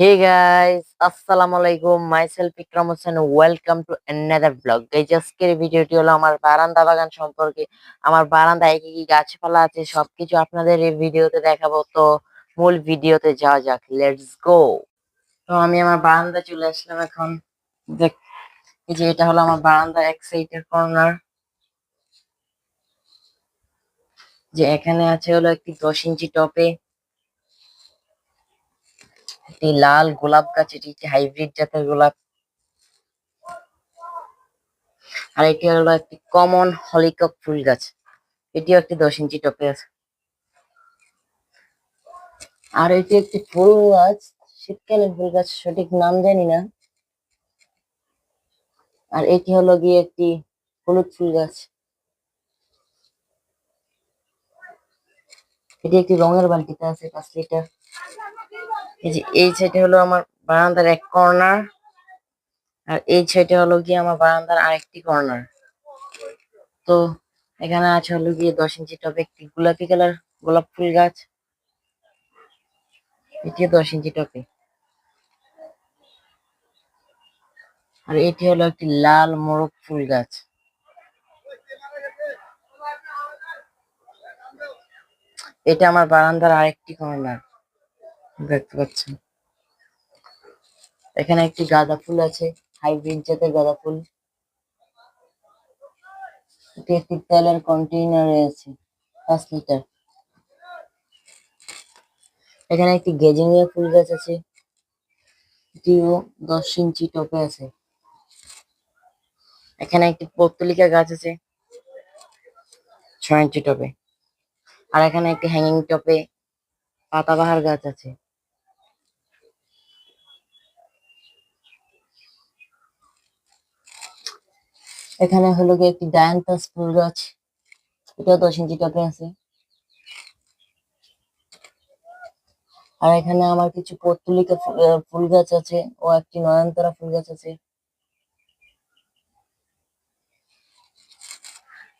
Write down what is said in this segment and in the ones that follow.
Hey guys, আসসালামু আলাইকুম। Myself Ikram Hossain. Welcome to another vlog. Guys, আজকের ভিডিওটি হলো আমার বারান্দা বাগান সম্পর্কে। আমার বারান্দায় কি কি গাছপালা আছে সবকিছু আপনাদের এই ভিডিওতে দেখাবো। তো মূল ভিডিওতে যাওয়া যাক। Let's go. তো আমি আমার বারান্দায় চলে আসলাম এখন। দেখ, এই যে এটা হলো আমার বারান্দার এক সাইডের কর্নার। যে এখানে আছে হলো একটি 10 ইঞ্চি টপে একটি লাল গোলাপ গাছ, এটি একটি হাইব্রিড জাতের গোলাপ। আর এটি হলো একটি কমন হলিকক ফুল গাছ, এটিও একটি 10 ইঞ্চি টপে আছে। আর এটি একটি ফুল গাছ, শীতকালীন ফুল গাছ, সঠিক নাম জানি না। আর এটি হলো গিয়ে একটি হলুদ ফুল গাছ, এটি একটি রঙের বালতিতে আছে 5 লিটার। এই যে এই সাইডে হলো আমার বারান্দার এক কর্নার, আর এই সাইডে হলো গিয়ে আমার বারান্দার আরেকটি কর্নার। তো এখানে আছে হলো গিয়ে 10 ইঞ্চি টবে একটি গোলাপি কালার গোলাপ ফুল গাছ, এটিও 10 ইঞ্চি টবে। আর এটি হলো একটি লাল মোরগ ফুল গাছ। এটা আমার বারান্দার আরেকটি কর্নার, দেখতে পাচ্ছেন। এখানে একটি গাঁদা ফুল আছে, হাইব্রিড জাতের গাঁদা ফুল। এটি একটি তেলের কন্টেইনারে আছে 5 লিটার। এখানে একটি গেজিনিয়া ফুল গাছ আছে, এটিও 10 ইঞ্চি টবে আছে। এখানে একটি পর্তুলিকা গাছ আছে 6 ইঞ্চি টবে। আর এখানে একটি হ্যাঙ্গিং টবে পাতাবাহার গাছ আছে। এখানে হলো গিয়ে একটি ডায়ান্থাস ফুল গাছ, এটাও 10 ইঞ্চি টবে আছে। আর এখানে আমার কিছু পর্তুলিকা ফুল গাছ আছে ও একটি নয়নতারা ফুল গাছ আছে।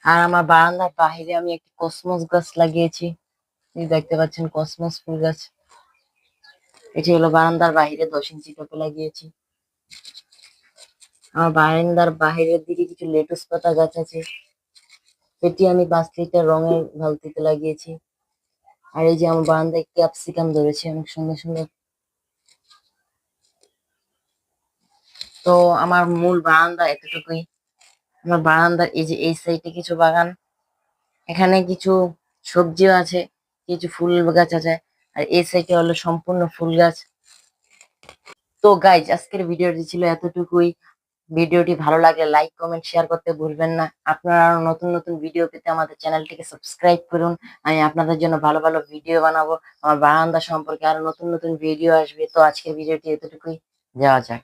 আর আমার বারান্দার বাহিরে আমি একটি কসমস গাছ লাগিয়েছি, এই দেখতে পাচ্ছেন কসমস ফুল গাছ। এটি হলো বারান্দার বাহিরে 10 ইঞ্চি টবে লাগিয়েছি। আমার বারান্দার বাহিরের দিকে কিছু লেটুস পাতা গাছ আছে, এটি আমি 5 লিটার রঙের বালতিতে লাগিয়েছি। আর এই যে আমার বারান্দায় ক্যাপসিকাম ধরেছে অনেক সুন্দর সুন্দর। তো আমার মূল বারান্দা এতটুকুই। আমার বারান্দার এই যে এই সাইডে কিছু বাগান, এখানে কিছু সবজিও আছে, কিছু ফুল গাছ আছে। আর এই সাইডে হলো সম্পূর্ণ ফুল গাছ। তো গাইজ, আজকের ভিডিওটি ছিল এতটুকুই। ভিডিওটি ভালো লাগলে লাইক কমেন্ট শেয়ার করতে ভুলবেন না। আপনারা আরো নতুন নতুন ভিডিও পেতে আমাদের চ্যানেলটিকে সাবস্ক্রাইব করুন। আমি আপনাদের জন্য ভালো ভালো ভিডিও বানাবো। আমার বারান্দা সম্পর্কে আরো নতুন নতুন ভিডিও আসবে। তো আজকের ভিডিওটি এতটুকুই, যাওয়া যাক।